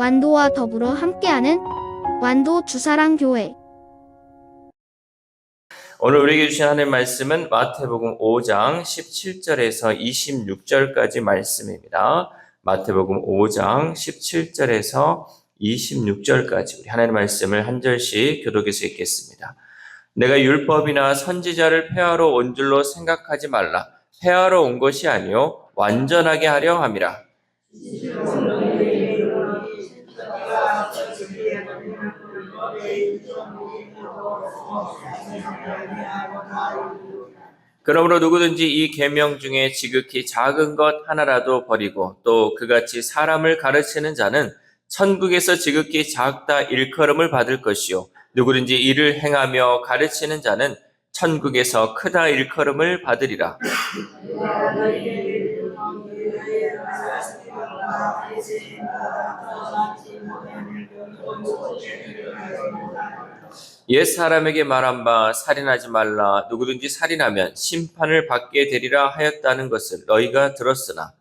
완도와 더불어 함께하는 완도 주사랑교회. 오늘 우리에게 주신 하나님의 말씀은 마태복음 5장 17절에서 26절까지 말씀입니다. 마태복음 5장 17절에서 26절까지 우리 하나님의 말씀을 한 절씩 교독해서 읽겠습니다. 내가 율법이나 선지자를 폐하러 온 줄로 생각하지 말라. 폐하러 온 것이 아니요 완전하게 하려 함이라. 그러므로 누구든지 이 계명 중에 지극히 작은 것 하나라도 버리고 또 그같이 사람을 가르치는 자는 천국에서 지극히 작다 일컬음을 받을 것이요 누구든지 이를 행하며 가르치는 자는 천국에서 크다 일컬음을 받으리라. 옛 사람에게 말한 바 살인하지 말라. 누구든지 살인하면 심판을 받게 되리라 하였다는 것을 너희가 들었으나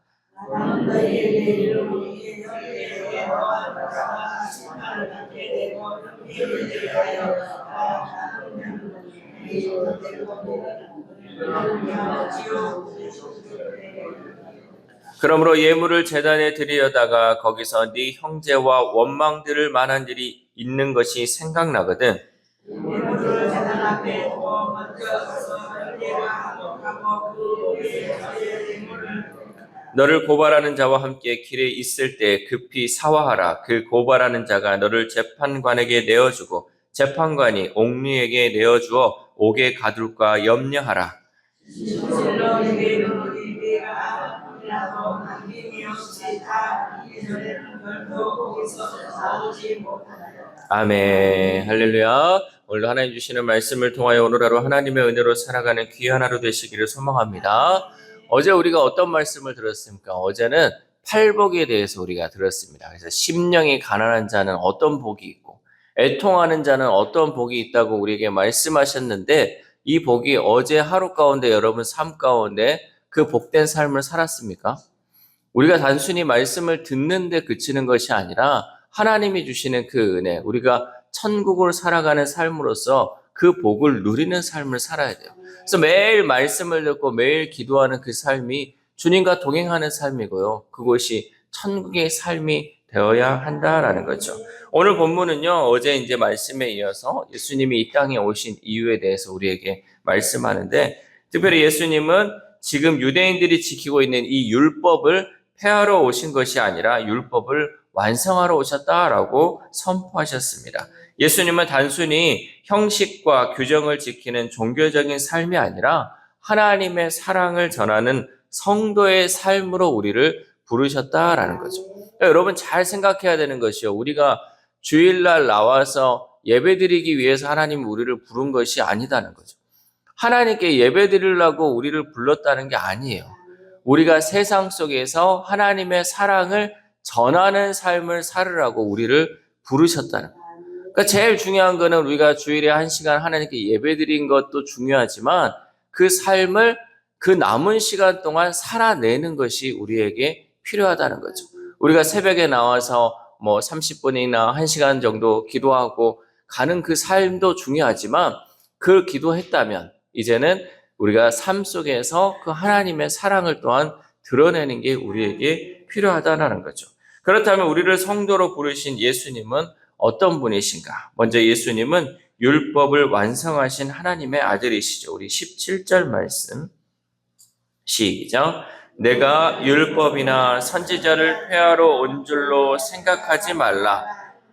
그러므로 예물을 제단에 드리려다가 거기서 네 형제와 원망들을 만한 일이 있는 것이 생각나거든 너를 고발하는 자와 함께 길에 있을 때 급히 사화하라. 그 고발하는 자가 너를 재판관에게 내어주고 재판관이 옥리에게 내어주어 옥에 가둘까 염려하라. 아멘. 할렐루야. 오늘도 하나님 주시는 말씀을 통하여 오늘 하루 하나님의 은혜로 살아가는 귀한 하루 되시기를 소망합니다. 어제 우리가 어떤 말씀을 들었습니까? 어제는 팔복에 대해서 우리가 들었습니다. 그래서 심령이 가난한 자는 어떤 복이 있고 애통하는 자는 어떤 복이 있다고 우리에게 말씀하셨는데 이 복이 어제 하루 가운데 여러분 삶 가운데 그 복된 삶을 살았습니까? 우리가 단순히 말씀을 듣는데 그치는 것이 아니라 하나님이 주시는 그 은혜, 우리가 천국을 살아가는 삶으로서 그 복을 누리는 삶을 살아야 돼요. 그래서 매일 말씀을 듣고 매일 기도하는 그 삶이 주님과 동행하는 삶이고요. 그것이 천국의 삶이 되어야 한다라는 거죠. 오늘 본문은요, 어제 이제 말씀에 이어서 예수님이 이 땅에 오신 이유에 대해서 우리에게 말씀하는데, 특별히 예수님은 지금 유대인들이 지키고 있는 이 율법을 폐하러 오신 것이 아니라 율법을 완성하러 오셨다라고 선포하셨습니다. 예수님은 단순히 형식과 규정을 지키는 종교적인 삶이 아니라 하나님의 사랑을 전하는 성도의 삶으로 우리를 부르셨다라는 거죠. 그러니까 여러분 잘 생각해야 되는 것이요. 우리가 주일날 나와서 예배드리기 위해서 하나님이 우리를 부른 것이 아니다는 거죠. 하나님께 예배드리려고 우리를 불렀다는 게 아니에요. 우리가 세상 속에서 하나님의 사랑을 전하는 삶을 살으라고 우리를 부르셨다는 거예요. 그러니까 제일 중요한 거는 우리가 주일에 1시간 하나님께 예배드린 것도 중요하지만 그 삶을 그 남은 시간 동안 살아내는 것이 우리에게 필요하다는 거죠. 우리가 새벽에 나와서 30분이나 1시간 정도 기도하고 가는 그 삶도 중요하지만 그 기도했다면 이제는 우리가 삶 속에서 그 하나님의 사랑을 또한 드러내는 게 우리에게 필요하다는 거죠. 그렇다면 우리를 성도로 부르신 예수님은 어떤 분이신가? 먼저 예수님은 율법을 완성하신 하나님의 아들이시죠. 우리 17절 말씀 시작. 내가 율법이나 선지자를 폐하러 온 줄로 생각하지 말라.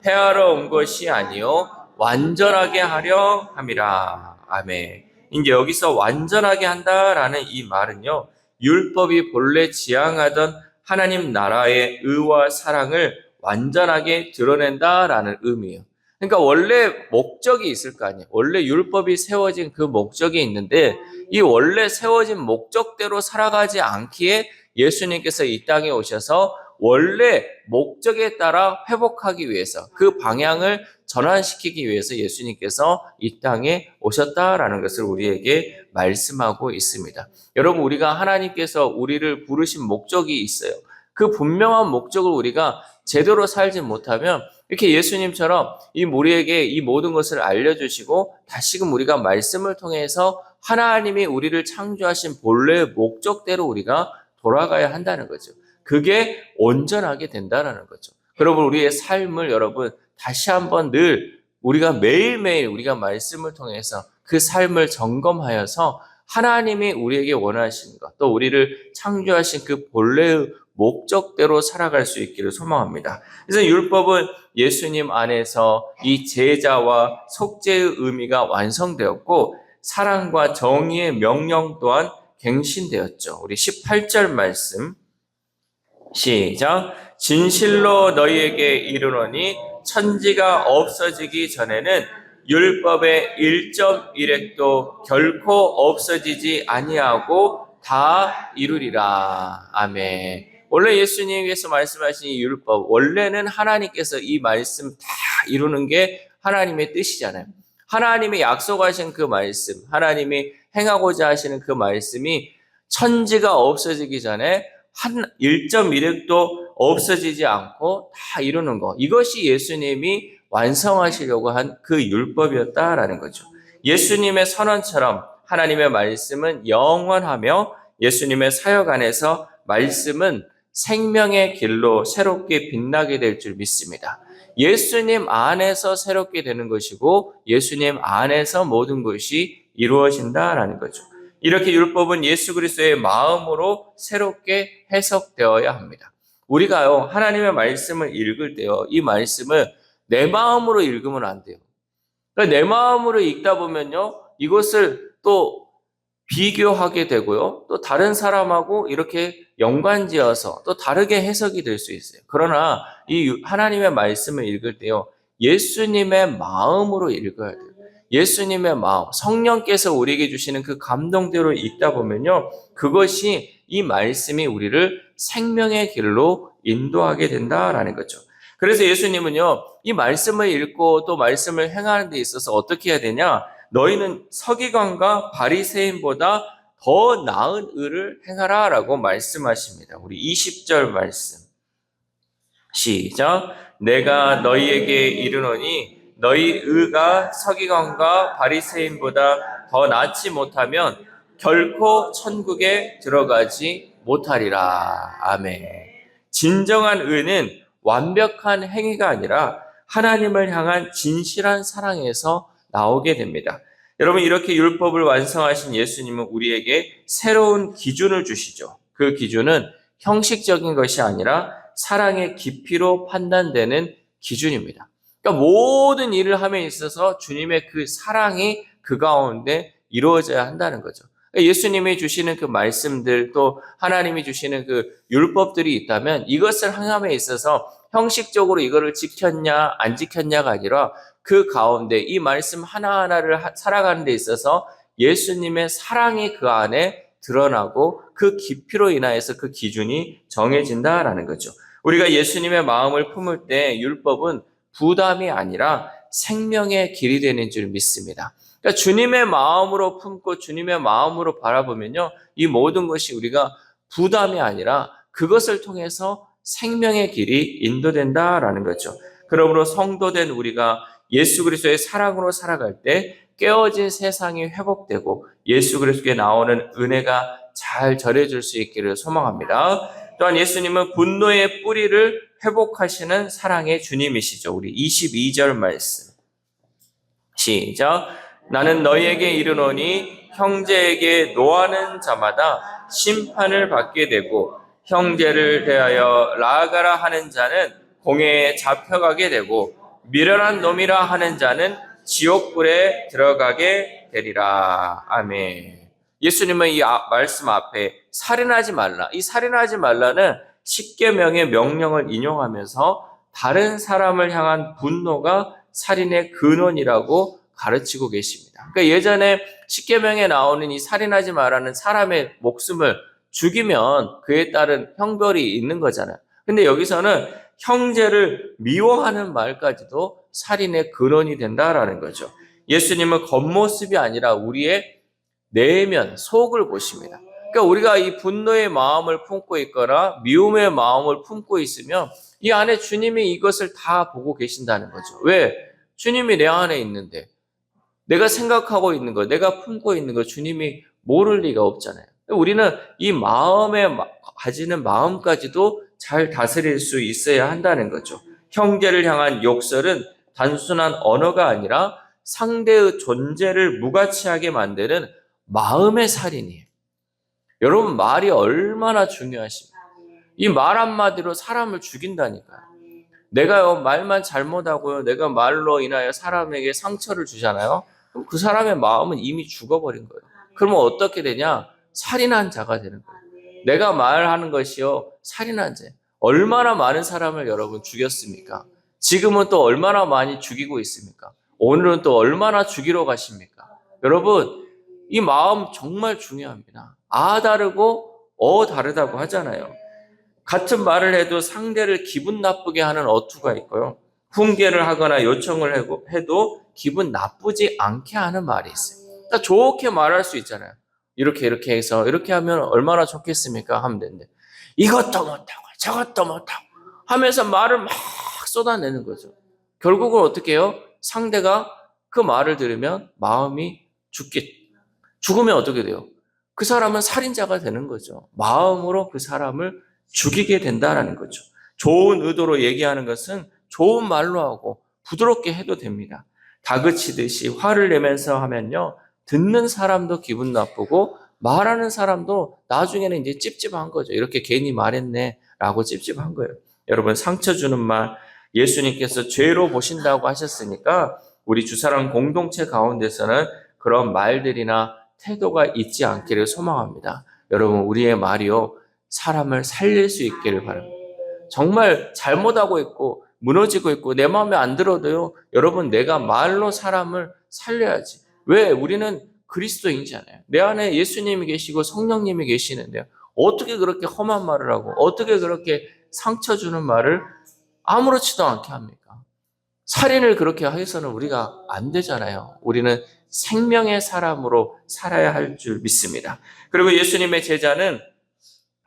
폐하러 온 것이 아니요 완전하게 하려 함이라. 아멘. 이제 여기서 완전하게 한다라는 이 말은요, 율법이 본래 지향하던 하나님 나라의 의와 사랑을 완전하게 드러낸다라는 의미예요. 그러니까 원래 목적이 있을 거 아니에요. 원래 율법이 세워진 그 목적이 있는데 이 원래 세워진 목적대로 살아가지 않기에 예수님께서 이 땅에 오셔서 원래 목적에 따라 회복하기 위해서 그 방향을 전환시키기 위해서 예수님께서 이 땅에 오셨다라는 것을 우리에게 말씀하고 있습니다. 여러분, 우리가 하나님께서 우리를 부르신 목적이 있어요. 그 분명한 목적을 우리가 제대로 살지 못하면 이렇게 예수님처럼 우리에게 이 모든 것을 알려주시고 다시금 우리가 말씀을 통해서 하나님이 우리를 창조하신 본래의 목적대로 우리가 돌아가야 한다는 거죠. 그게 온전하게 된다는 거죠. 여러분, 우리의 삶을 여러분 다시 한번 늘 우리가 매일매일 우리가 말씀을 통해서 그 삶을 점검하여서 하나님이 우리에게 원하시는 것, 또 우리를 창조하신 그 본래의 목적대로 살아갈 수 있기를 소망합니다. 그래서 율법은 예수님 안에서 이 제자와 속죄의 의미가 완성되었고 사랑과 정의의 명령 또한 갱신되었죠. 우리 18절 말씀 시작. 진실로 너희에게 이르노니 천지가 없어지기 전에는 율법의 1.1획도 결코 없어지지 아니하고 다 이루리라. 아멘. 원래 예수님께서 말씀하신 이 율법, 원래는 하나님께서 이 말씀 다 이루는 게 하나님의 뜻이잖아요. 하나님이 약속하신 그 말씀, 하나님이 행하고자 하시는 그 말씀이 천지가 없어지기 전에 한 1.1획도 없어지지 않고 다 이루는 것. 이것이 예수님이 완성하시려고 한 그 율법이었다라는 거죠. 예수님의 선언처럼 하나님의 말씀은 영원하며 예수님의 사역 안에서 말씀은 생명의 길로 새롭게 빛나게 될 줄 믿습니다. 예수님 안에서 새롭게 되는 것이고 예수님 안에서 모든 것이 이루어진다라는 거죠. 이렇게 율법은 예수 그리스도의 마음으로 새롭게 해석되어야 합니다. 우리가요, 하나님의 말씀을 읽을 때요, 이 말씀을 내 마음으로 읽으면 안 돼요. 그러니까 내 마음으로 읽다 보면요, 이것을 또 비교하게 되고요, 또 다른 사람하고 이렇게 연관지어서 또 다르게 해석이 될 수 있어요. 그러나 이 하나님의 말씀을 읽을 때요, 예수님의 마음으로 읽어야 돼요. 예수님의 마음, 성령께서 우리에게 주시는 그 감동대로 읽다 보면요, 그것이 이 말씀이 우리를 생명의 길로 인도하게 된다라는 거죠. 그래서 예수님은요, 이 말씀을 읽고 또 말씀을 행하는 데 있어서 어떻게 해야 되냐? 너희는 서기관과 바리새인보다 더 나은 의를 행하라라고 말씀하십니다. 우리 20절 말씀 시작. 내가 너희에게 이르노니 너희 의가 서기관과 바리새인보다 더 낫지 못하면 결코 천국에 들어가지 못하리라. 아멘. 진정한 의는 완벽한 행위가 아니라 하나님을 향한 진실한 사랑에서 나오게 됩니다. 여러분, 이렇게 율법을 완성하신 예수님은 우리에게 새로운 기준을 주시죠. 그 기준은 형식적인 것이 아니라 사랑의 깊이로 판단되는 기준입니다. 그러니까 모든 일을 함에 있어서 주님의 그 사랑이 그 가운데 이루어져야 한다는 거죠. 예수님이 주시는 그 말씀들, 또 하나님이 주시는 그 율법들이 있다면 이것을 행함에 있어서 형식적으로 이거를 지켰냐 안 지켰냐가 아니라 그 가운데 이 말씀 하나하나를 살아가는 데 있어서 예수님의 사랑이 그 안에 드러나고 그 깊이로 인하여서 그 기준이 정해진다라는 거죠. 우리가 예수님의 마음을 품을 때 율법은 부담이 아니라 생명의 길이 되는 줄 믿습니다. 그러니까 주님의 마음으로 품고 주님의 마음으로 바라보면요, 이 모든 것이 우리가 부담이 아니라 그것을 통해서 생명의 길이 인도된다라는 거죠. 그러므로 성도된 우리가 예수 그리스도의 사랑으로 살아갈 때 깨어진 세상이 회복되고 예수 그리스도께 나오는 은혜가 잘 전해질 수 있기를 소망합니다. 또한 예수님은 분노의 뿌리를 회복하시는 사랑의 주님이시죠. 우리 22절 말씀 시작. 나는 너희에게 이르노니 형제에게 노하는 자마다 심판을 받게 되고 형제를 대하여 나아가라 하는 자는 공회에 잡혀가게 되고 미련한 놈이라 하는 자는 지옥불에 들어가게 되리라. 아멘. 예수님은 이 말씀 앞에 살인하지 말라, 이 살인하지 말라는 십계명의 명령을 인용하면서 다른 사람을 향한 분노가 살인의 근원이라고 가르치고 계십니다. 그러니까 예전에 십계명에 나오는 이 살인하지 말라는 사람의 목숨을 죽이면 그에 따른 형벌이 있는 거잖아요. 근데 여기서는 형제를 미워하는 말까지도 살인의 근원이 된다라는 거죠. 예수님은 겉모습이 아니라 우리의 내면, 속을 보십니다. 그러니까 우리가 이 분노의 마음을 품고 있거나 미움의 마음을 품고 있으면 이 안에 주님이 이것을 다 보고 계신다는 거죠. 왜? 주님이 내 안에 있는데 내가 생각하고 있는 거, 내가 품고 있는 거 주님이 모를 리가 없잖아요. 우리는 이 마음에 가지는 마음까지도 잘 다스릴 수 있어야 한다는 거죠. 형제를 향한 욕설은 단순한 언어가 아니라 상대의 존재를 무가치하게 만드는 마음의 살인이에요. 여러분, 말이 얼마나 중요하십니까? 이 말 한마디로 사람을 죽인다니까요. 내가요, 말만 잘못하고요, 내가 말로 인하여 사람에게 상처를 주잖아요. 그럼 그 사람의 마음은 이미 죽어버린 거예요. 그러면 어떻게 되냐? 살인한 자가 되는 거예요. 내가 말하는 것이요, 살인한 자예요. 얼마나 많은 사람을 여러분 죽였습니까? 지금은 또 얼마나 많이 죽이고 있습니까? 오늘은 또 얼마나 죽이러 가십니까? 여러분, 이 마음 정말 중요합니다. 아 다르고 어 다르다고 하잖아요. 같은 말을 해도 상대를 기분 나쁘게 하는 어투가 있고요. 훈계를 하거나 요청을 해도 기분 나쁘지 않게 하는 말이 있어요. 그러니까 좋게 말할 수 있잖아요. 이렇게 해서 이렇게 하면 얼마나 좋겠습니까? 하면 되는데 이것도 못하고 저것도 못하고 하면서 말을 막 쏟아내는 거죠. 결국은 어떻게 해요? 상대가 그 말을 들으면 마음이 죽으면 어떻게 돼요? 그 사람은 살인자가 되는 거죠. 마음으로 그 사람을 죽이게 된다는 거죠. 좋은 의도로 얘기하는 것은 좋은 말로 하고 부드럽게 해도 됩니다. 다그치듯이 화를 내면서 하면요, 듣는 사람도 기분 나쁘고 말하는 사람도 나중에는 이제 찝찝한 거죠. 이렇게 괜히 말했네 라고 찝찝한 거예요. 여러분, 상처 주는 말 예수님께서 죄로 보신다고 하셨으니까 우리 주사랑 공동체 가운데서는 그런 말들이나 태도가 있지 않기를 소망합니다. 여러분, 우리의 말이요, 사람을 살릴 수 있기를 바랍니다. 정말 잘못하고 있고 무너지고 있고 내 마음에 안 들어도요, 여러분, 내가 말로 사람을 살려야지. 왜? 우리는 그리스도인이잖아요. 내 안에 예수님이 계시고 성령님이 계시는데요, 어떻게 그렇게 험한 말을 하고 어떻게 그렇게 상처 주는 말을 아무렇지도 않게 합니까? 살인을 그렇게 해서는 우리가 안 되잖아요. 우리는 생명의 사람으로 살아야 할 줄 믿습니다. 그리고 예수님의 제자는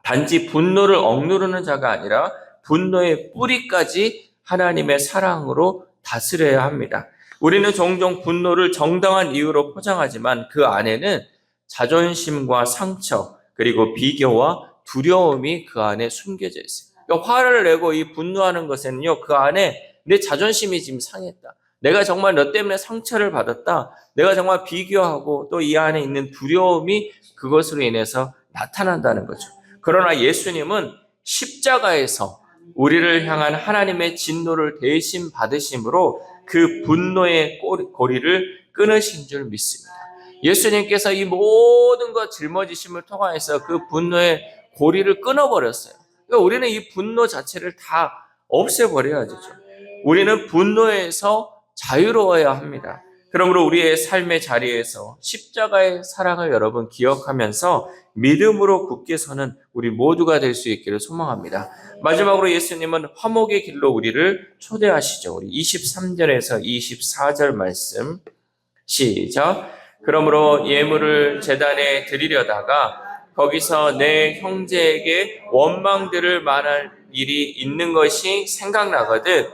단지 분노를 억누르는 자가 아니라 분노의 뿌리까지 하나님의 사랑으로 다스려야 합니다. 우리는 종종 분노를 정당한 이유로 포장하지만 그 안에는 자존심과 상처, 그리고 비교와 두려움이 그 안에 숨겨져 있어요. 그러니까 화를 내고 이 분노하는 것에는요, 그 안에 내 자존심이 지금 상했다. 내가 정말 너 때문에 상처를 받았다. 내가 정말 비교하고 또 이 안에 있는 두려움이 그것으로 인해서 나타난다는 거죠. 그러나 예수님은 십자가에서 우리를 향한 하나님의 진노를 대신 받으심으로 그 분노의 고리를 끊으신 줄 믿습니다. 예수님께서 이 모든 것 짊어지심을 통하여서 그 분노의 고리를 끊어버렸어요. 그러니까 우리는 이 분노 자체를 다 없애버려야죠. 우리는 분노에서 자유로워야 합니다. 그러므로 우리의 삶의 자리에서 십자가의 사랑을 여러분 기억하면서 믿음으로 굳게 서는 우리 모두가 될 수 있기를 소망합니다. 마지막으로 예수님은 화목의 길로 우리를 초대하시죠. 우리 23절에서 24절 말씀 시작. 그러므로 예물을 제단에 드리려다가 거기서 내 형제에게 원망들을 말할 일이 있는 것이 생각나거든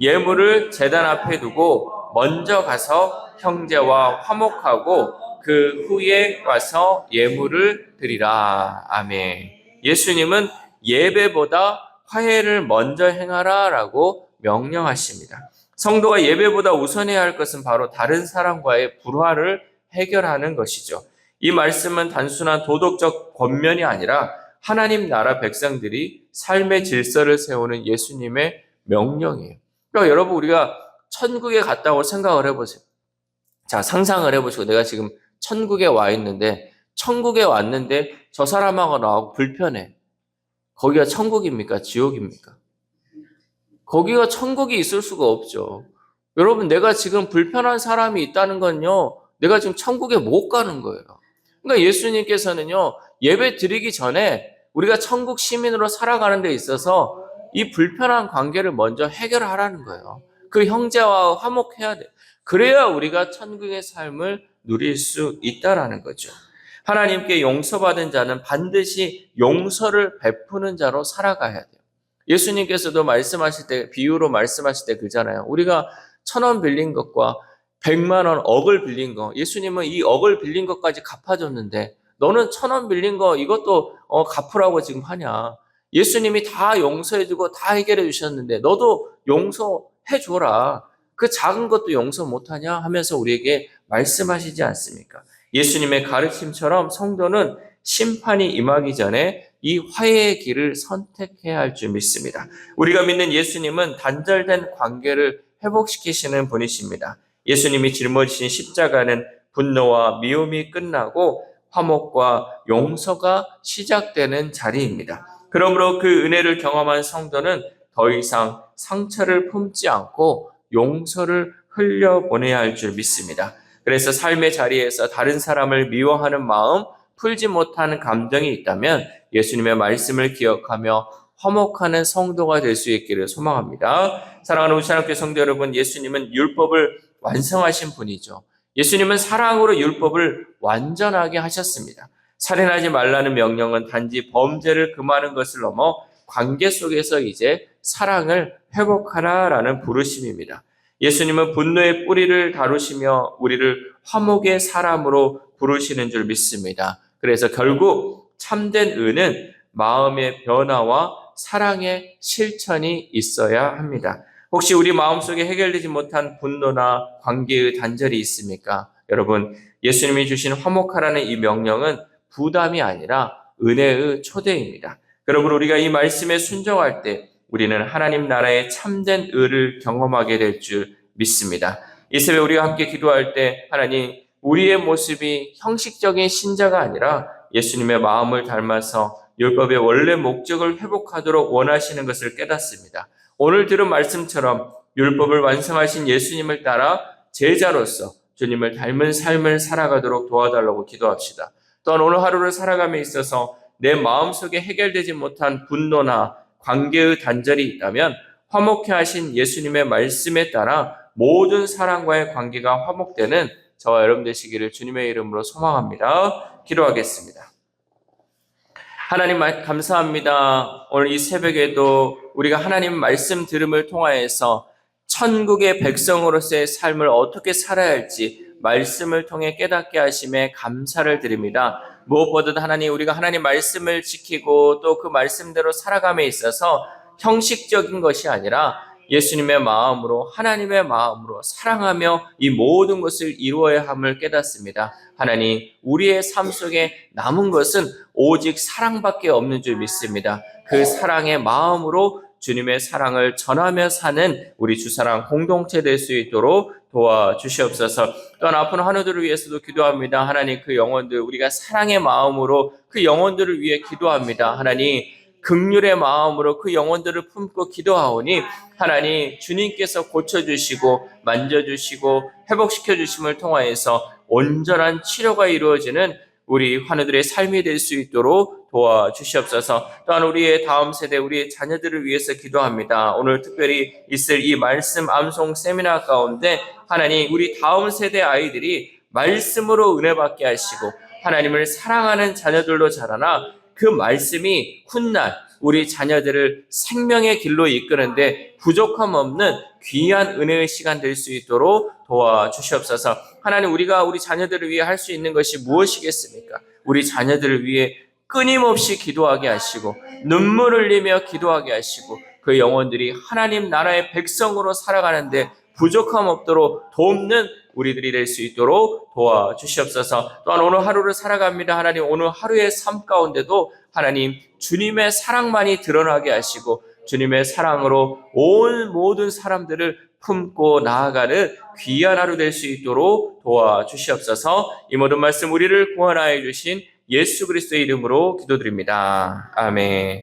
예물을 제단 앞에 두고 먼저 가서 형제와 화목하고 그 후에 와서 예물을 드리라. 아멘. 예수님은 예배보다 화해를 먼저 행하라 라고 명령하십니다. 성도가 예배보다 우선해야 할 것은 바로 다른 사람과의 불화를 해결하는 것이죠. 이 말씀은 단순한 도덕적 권면이 아니라 하나님 나라 백성들이 삶의 질서를 세우는 예수님의 명령이에요. 그러니까 여러분, 우리가 천국에 갔다고 생각을 해보세요. 자, 상상을 해보시고 내가 지금 천국에 와 있는데 천국에 왔는데 저 사람하고 나하고 불편해. 거기가 천국입니까? 지옥입니까? 거기가 천국이 있을 수가 없죠. 여러분, 내가 지금 불편한 사람이 있다는 건요, 내가 지금 천국에 못 가는 거예요. 그러니까 예수님께서는요, 예배 드리기 전에 우리가 천국 시민으로 살아가는 데 있어서 이 불편한 관계를 먼저 해결하라는 거예요. 그 형제와 화목해야 돼. 그래야 우리가 천국의 삶을 누릴 수 있다라는 거죠. 하나님께 용서받은 자는 반드시 용서를 베푸는 자로 살아가야 돼요. 예수님께서도 말씀하실 때, 비유로 말씀하실 때 그잖아요. 우리가 1,000원 빌린 것과 100만 원, 억을 빌린 거, 예수님은 이 억을 빌린 것까지 갚아줬는데 너는 1,000원 빌린 거 이것도 갚으라고 지금 하냐. 예수님이 다 용서해주고 다 해결해 주셨는데 너도 용서해줘라. 그 작은 것도 용서 못하냐 하면서 우리에게 말씀하시지 않습니까? 예수님의 가르침처럼 성도는 심판이 임하기 전에 이 화해의 길을 선택해야 할 줄 믿습니다. 우리가 믿는 예수님은 단절된 관계를 회복시키시는 분이십니다. 예수님이 짊어지신 십자가는 분노와 미움이 끝나고 화목과 용서가 시작되는 자리입니다. 그러므로 그 은혜를 경험한 성도는 더 이상 상처를 품지 않고 용서를 흘려보내야 할 줄 믿습니다. 그래서 삶의 자리에서 다른 사람을 미워하는 마음, 풀지 못하는 감정이 있다면 예수님의 말씀을 기억하며 화목하는 성도가 될 수 있기를 소망합니다. 사랑하는 우리 하나님께 성도 여러분, 예수님은 율법을 완성하신 분이죠. 예수님은 사랑으로 율법을 완전하게 하셨습니다. 살인하지 말라는 명령은 단지 범죄를 금하는 것을 넘어 관계 속에서 이제 사랑을 회복하라라는 부르심입니다. 예수님은 분노의 뿌리를 다루시며 우리를 화목의 사람으로 부르시는 줄 믿습니다. 그래서 결국 참된 의는 마음의 변화와 사랑의 실천이 있어야 합니다. 혹시 우리 마음속에 해결되지 못한 분노나 관계의 단절이 있습니까? 여러분, 예수님이 주신 화목하라는 이 명령은 부담이 아니라 은혜의 초대입니다. 그러므로 우리가 이 말씀에 순종할 때 우리는 하나님 나라의 참된 의를 경험하게 될 줄 믿습니다. 이 새벽 우리가 함께 기도할 때 하나님, 우리의 모습이 형식적인 신자가 아니라 예수님의 마음을 닮아서 율법의 원래 목적을 회복하도록 원하시는 것을 깨닫습니다. 오늘 들은 말씀처럼 율법을 완성하신 예수님을 따라 제자로서 주님을 닮은 삶을 살아가도록 도와달라고 기도합시다. 또한 오늘 하루를 살아감에 있어서 내 마음속에 해결되지 못한 분노나 관계의 단절이 있다면 화목케 하신 예수님의 말씀에 따라 모든 사람과의 관계가 화목되는 저와 여러분 되시기를 주님의 이름으로 소망합니다. 기도하겠습니다. 하나님 감사합니다. 오늘 이 새벽에도 우리가 하나님 말씀 들음을 통하여서 천국의 백성으로서의 삶을 어떻게 살아야 할지 말씀을 통해 깨닫게 하심에 감사를 드립니다. 무엇보다도 하나님, 우리가 하나님 말씀을 지키고 또 그 말씀대로 살아감에 있어서 형식적인 것이 아니라 예수님의 마음으로, 하나님의 마음으로 사랑하며 이 모든 것을 이루어야 함을 깨닫습니다. 하나님, 우리의 삶 속에 남은 것은 오직 사랑밖에 없는 줄 믿습니다. 그 사랑의 마음으로 주님의 사랑을 전하며 사는 우리 주사랑 공동체 될 수 있도록 도와주시옵소서. 또한 아픈 환우들을 위해서도 기도합니다. 하나님, 그 영혼들, 우리가 사랑의 마음으로 그 영혼들을 위해 기도합니다. 하나님, 긍휼의 마음으로 그 영혼들을 품고 기도하오니 하나님, 주님께서 고쳐주시고 만져주시고 회복시켜주심을 통하여서 온전한 치료가 이루어지는 우리 환우들의 삶이 될 수 있도록 도와주시옵소서. 또한 우리의 다음 세대, 우리의 자녀들을 위해서 기도합니다. 오늘 특별히 있을 이 말씀 암송 세미나 가운데 하나님, 우리 다음 세대 아이들이 말씀으로 은혜 받게 하시고 하나님을 사랑하는 자녀들로 자라나 그 말씀이 훗날 우리 자녀들을 생명의 길로 이끄는데 부족함 없는 귀한 은혜의 시간 될 수 있도록 도와주시옵소서. 하나님, 우리가 우리 자녀들을 위해 할 수 있는 것이 무엇이겠습니까? 우리 자녀들을 위해 끊임없이 기도하게 하시고 눈물 흘리며 기도하게 하시고 그 영혼들이 하나님 나라의 백성으로 살아가는데 부족함 없도록 돕는 우리들이 될 수 있도록 도와주시옵소서. 또한 오늘 하루를 살아갑니다. 하나님, 오늘 하루의 삶 가운데도 하나님 주님의 사랑만이 드러나게 하시고 주님의 사랑으로 온 모든 사람들을 품고 나아가는 귀한 하루 될 수 있도록 도와주시옵소서. 이 모든 말씀 우리를 구원하여 주신 예수 그리스도의 이름으로 기도드립니다. 아멘.